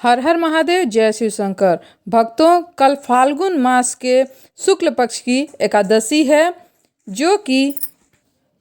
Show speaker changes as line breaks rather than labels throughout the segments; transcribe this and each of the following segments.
हर हर महादेव, जय शिव शंकर। भक्तों, कल फाल्गुन मास के शुक्ल पक्ष की एकादशी है, जो कि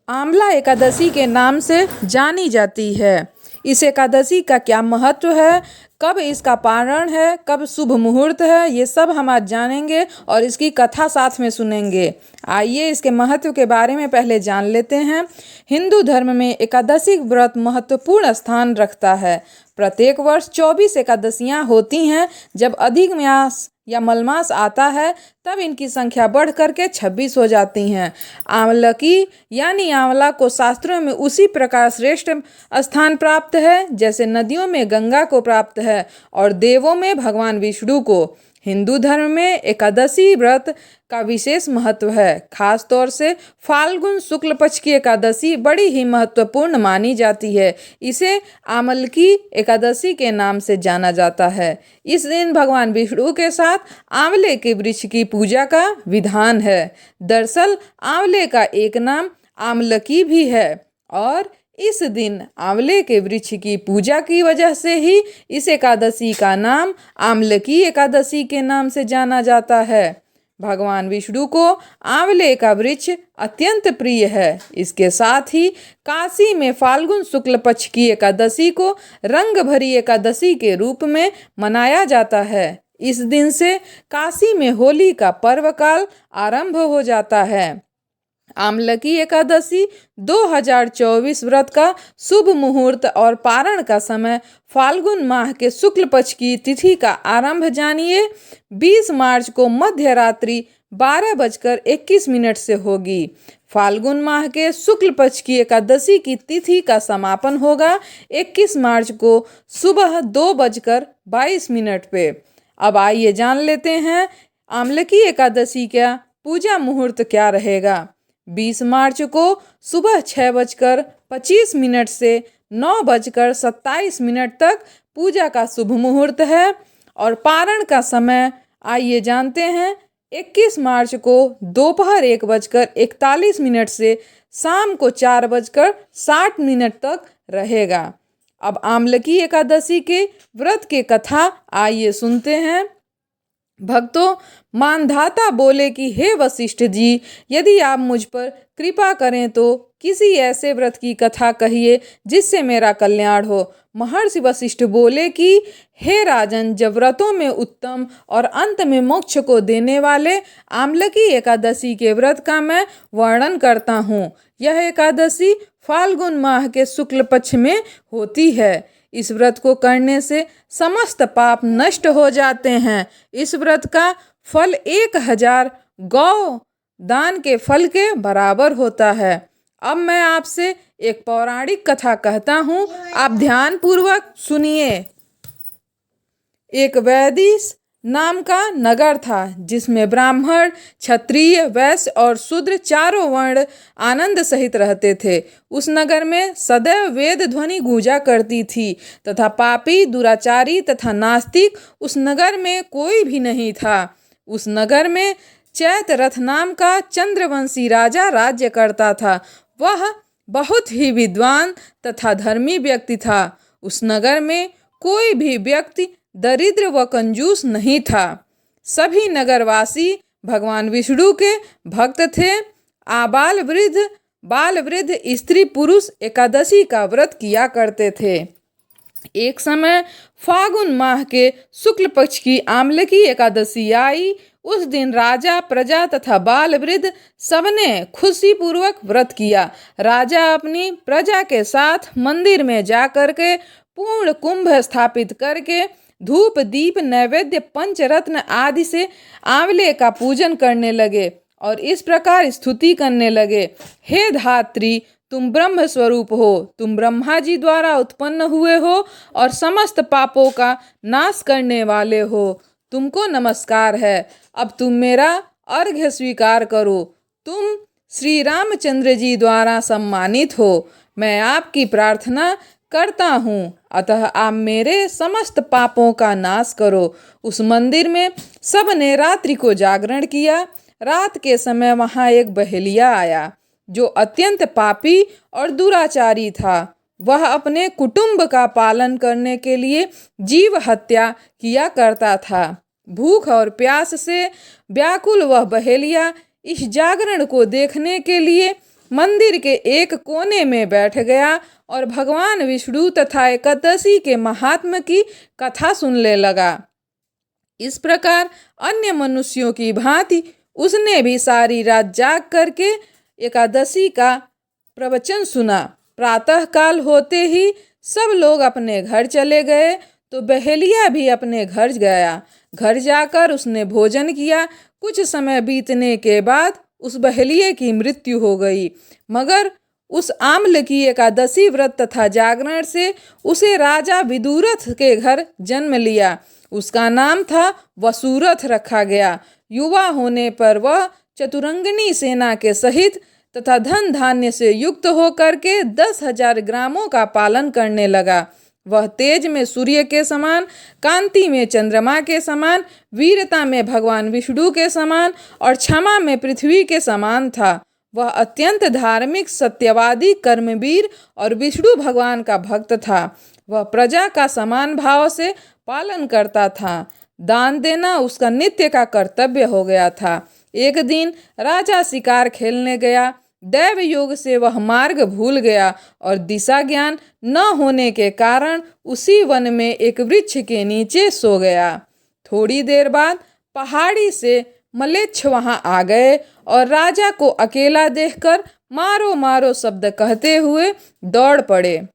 आंवला एकादशी के नाम से जानी जाती है। इस एकादशी का क्या महत्व है, कब इसका पारण है, कब शुभ मुहूर्त है, ये सब हम आज जानेंगे और इसकी कथा साथ में सुनेंगे। आइए इसके महत्व के बारे में पहले जान लेते हैं। हिंदू धर्म में एकादशी व्रत महत्वपूर्ण स्थान रखता है। प्रत्येक वर्ष 24 एकादशियाँ होती हैं। जब अधिक मास या मलमास आता है तब इनकी संख्या बढ़ करके 26 हो जाती हैं। आंवलकी यानी आंवला को शास्त्रों में उसी प्रकार श्रेष्ठ स्थान प्राप्त है जैसे नदियों में गंगा को प्राप्त है और देवों में भगवान विष्णु को। हिंदू धर्म में एकादशी व्रत का विशेष महत्व है। खास तौर से फाल्गुन शुक्ल पक्ष की एकादशी बड़ी ही महत्वपूर्ण मानी जाती है। इसे आंवलकी एकादशी के नाम से जाना जाता है। इस दिन भगवान विष्णु के साथ आंवले के वृक्ष की पूजा का विधान है। दरअसल आंवले का एक नाम आंवलकी भी है और इस दिन आंवले के वृक्ष की पूजा की वजह से ही इस एकादशी का नाम आंवलकी एकादशी के नाम से जाना जाता है। भगवान विष्णु को आंवले का वृक्ष अत्यंत प्रिय है। इसके साथ ही काशी में फाल्गुन शुक्ल पक्ष की एकादशी को रंग भरी एकादशी के रूप में मनाया जाता है। इस दिन से काशी में होली का पर्व काल आरंभ हो जाता है। आंवलकी एकादशी 2024 व्रत का शुभ मुहूर्त और पारण का समय फाल्गुन माह के शुक्ल पक्ष की तिथि का आरंभ जानिए। 20 मार्च को मध्य रात्रि 12:21 से होगी। फाल्गुन माह के शुक्ल पक्ष की एकादशी की तिथि का समापन होगा 21 मार्च को सुबह 2:22 पे। अब आइए जान लेते हैं आंवलकी एकादशी का पूजा मुहूर्त क्या रहेगा। 20 मार्च को सुबह 6:25 से 9:27 तक पूजा का शुभ मुहूर्त है और पारण का समय आइए जानते हैं। 21 मार्च को दोपहर 1:41 से शाम को 4:60 तक रहेगा। अब आंवलकी एकादशी के व्रत के कथा आइए सुनते हैं। भक्तों, मानधाता बोले कि हे वशिष्ठ जी, यदि आप मुझ पर कृपा करें तो किसी ऐसे व्रत की कथा कहिए जिससे मेरा कल्याण हो। महर्षि वशिष्ठ बोले कि हे राजन, जब व्रतों में उत्तम और अंत में मोक्ष को देने वाले आंवलकी एकादशी के व्रत का मैं वर्णन करता हूँ। यह एकादशी फाल्गुन माह के शुक्ल पक्ष में होती है। इस व्रत को करने से समस्त पाप नष्ट हो जाते हैं। इस व्रत का फल 1000 गौ दान के फल के बराबर होता है। अब मैं आपसे एक पौराणिक कथा कहता हूँ, आप ध्यान पूर्वक सुनिए। एक वैदिश नाम का नगर था जिसमें ब्राह्मण, क्षत्रिय, वैश्य और शूद्र चारों वर्ण आनंद सहित रहते थे। उस नगर में सदैव वेद ध्वनि गूंजा करती थी तथा पापी, दुराचारी तथा नास्तिक उस नगर में कोई भी नहीं था। उस नगर में चैतरथ नाम का चंद्रवंशी राजा राज्य करता था। वह बहुत ही विद्वान तथा धर्मी व्यक्ति था। उस नगर में कोई भी व्यक्ति दरिद्र व कंजूस नहीं था। सभी नगरवासी भगवान विष्णु के भक्त थे। आबाल वृद्ध, बाल वृद्ध, स्त्री पुरुष एकादशी का व्रत किया करते थे। एक समय फाल्गुन माह के शुक्ल पक्ष की आंवलकी एकादशी आई। उस दिन राजा, प्रजा तथा बाल वृद्ध सबने खुशी पूर्वक व्रत किया। राजा अपनी प्रजा के साथ मंदिर में जाकर के पूर्ण कुंभ स्थापित करके धूप, दीप, नैवेद्य, पंचरत्न आदि से आंवले का पूजन करने लगे और इस प्रकार स्तुति करने लगे। हे धात्री, तुम ब्रह्म स्वरूप हो, तुम ब्रह्मा जी द्वारा उत्पन्न हुए हो और समस्त पापों का नाश करने वाले हो। तुमको नमस्कार है। अब तुम मेरा अर्घ्य स्वीकार करो। तुम श्री रामचंद्र जी द्वारा सम्मानित हो। मैं आपकी प्रार्थना करता हूँ, अतः आप मेरे समस्त पापों का नाश करो। उस मंदिर में सब ने रात्रि को जागरण किया। रात के समय वहाँ एक बहेलिया आया जो अत्यंत पापी और दुराचारी था। वह अपने कुटुंब का पालन करने के लिए जीव हत्या किया करता था। भूख और प्यास से व्याकुल वह बहेलिया इस जागरण को देखने के लिए मंदिर के एक कोने में बैठ गया और भगवान विष्णु तथा एकादशी के महात्म्य की कथा सुनने लगा। इस प्रकार अन्य मनुष्यों की भांति उसने भी सारी रात जाग करके एकादशी का प्रवचन सुना। प्रातः काल होते ही सब लोग अपने घर चले गए तो बहेलिया भी अपने घर गया। घर जाकर उसने भोजन किया। कुछ समय बीतने के बाद उस बहेलिये की मृत्यु हो गई, मगर उस आम्ल की एकादशी व्रत तथा जागरण से उसे राजा विदुरथ के घर जन्म लिया। उसका नाम था वसुरथ रखा गया। युवा होने पर वह चतुरंगिनी सेना के सहित तथा धन धान्य से युक्त होकर के 10,000 ग्रामों का पालन करने लगा। वह तेज में सूर्य के समान, कांति में चंद्रमा के समान, वीरता में भगवान विष्णु के समान और क्षमा में पृथ्वी के समान था। वह अत्यंत धार्मिक, सत्यवादी, कर्मवीर और विष्णु भगवान का भक्त था। वह प्रजा का समान भाव से पालन करता था। दान देना उसका नित्य का कर्तव्य हो गया था। एक दिन राजा शिकार खेलने गया। दैव योग से वह मार्ग भूल गया और दिशा ज्ञान न होने के कारण उसी वन में एक वृक्ष के नीचे सो गया। थोड़ी देर बाद पहाड़ी से मलेच्छ वहां आ गए और राजा को अकेला देखकर मारो मारो शब्द कहते हुए दौड़ पड़े।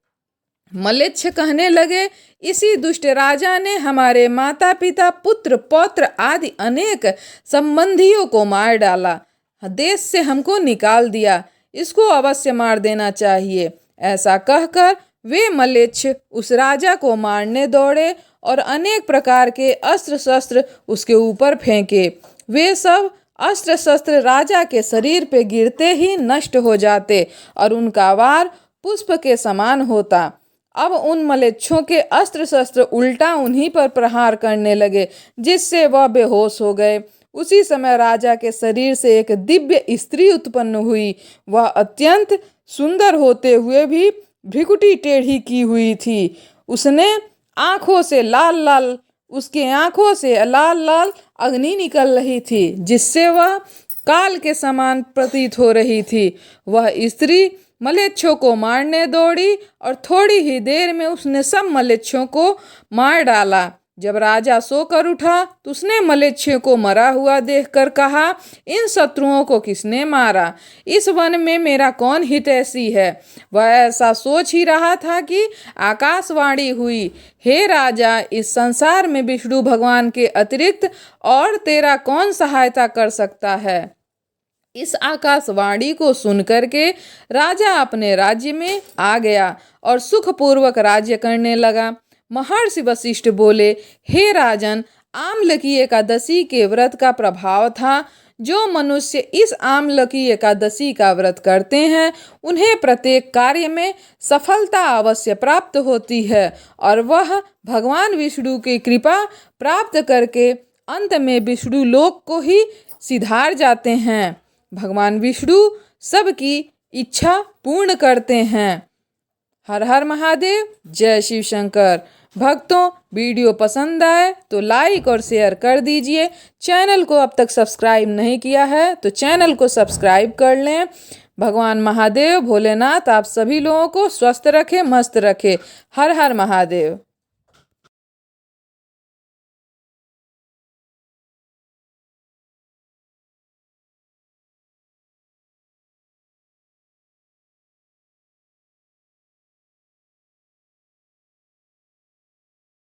मलेच्छ कहने लगे, इसी दुष्ट राजा ने हमारे माता पिता, पुत्र पौत्र आदि अनेक संबंधियों को मार डाला, देश से हमको निकाल दिया, इसको अवश्य मार देना चाहिए। ऐसा कहकर वे मलेच्छ उस राजा को मारने दौड़े और अनेक प्रकार के अस्त्र शस्त्र उसके ऊपर फेंके। वे सब अस्त्र शस्त्र राजा के शरीर पे गिरते ही नष्ट हो जाते और उनका वार पुष्प के समान होता। अब उन मलेच्छों के अस्त्र शस्त्र उल्टा उन्हीं पर प्रहार करने लगे, जिससे वह बेहोश हो गए। उसी समय राजा के शरीर से एक दिव्य स्त्री उत्पन्न हुई। वह अत्यंत सुंदर होते हुए भी भ्रिकुटी टेढ़ी की हुई थी। उसके आंखों से लाल लाल अग्नि निकल रही थी, जिससे वह काल के समान प्रतीत हो रही थी। वह स्त्री मलेच्छों को मारने दौड़ी और थोड़ी ही देर में उसने सब मलेच्छों को मार डाला। जब राजा सोकर उठा तो उसने मलेच्छों को मरा हुआ देखकर कहा, इन शत्रुओं को किसने मारा? इस वन में मेरा कौन हितैषी है? वह ऐसा सोच ही रहा था कि आकाशवाणी हुई, हे राजा, इस संसार में विष्णु भगवान के अतिरिक्त और तेरा कौन सहायता कर सकता है? इस आकाशवाणी को सुनकर के राजा अपने राज्य में आ गया और सुखपूर्वक राज्य करने लगा। महर्षि वशिष्ठ बोले, हे राजन, आम्ल की एकादशी के व्रत का प्रभाव था। जो मनुष्य इस आम्ल की एकादशी का व्रत करते हैं उन्हें प्रत्येक कार्य में सफलता अवश्य प्राप्त होती है और वह भगवान विष्णु की कृपा प्राप्त करके अंत में विष्णु लोक को ही सिधार जाते हैं। भगवान विष्णु सबकी इच्छा पूर्ण करते हैं। हर हर महादेव, जय शिव शंकर। भक्तों, वीडियो पसंद आए तो लाइक और शेयर कर दीजिए। चैनल को अब तक सब्सक्राइब नहीं किया है तो चैनल को सब्सक्राइब कर लें। भगवान महादेव भोलेनाथ आप सभी लोगों को स्वस्थ रखे, मस्त रखे। हर हर महादेव।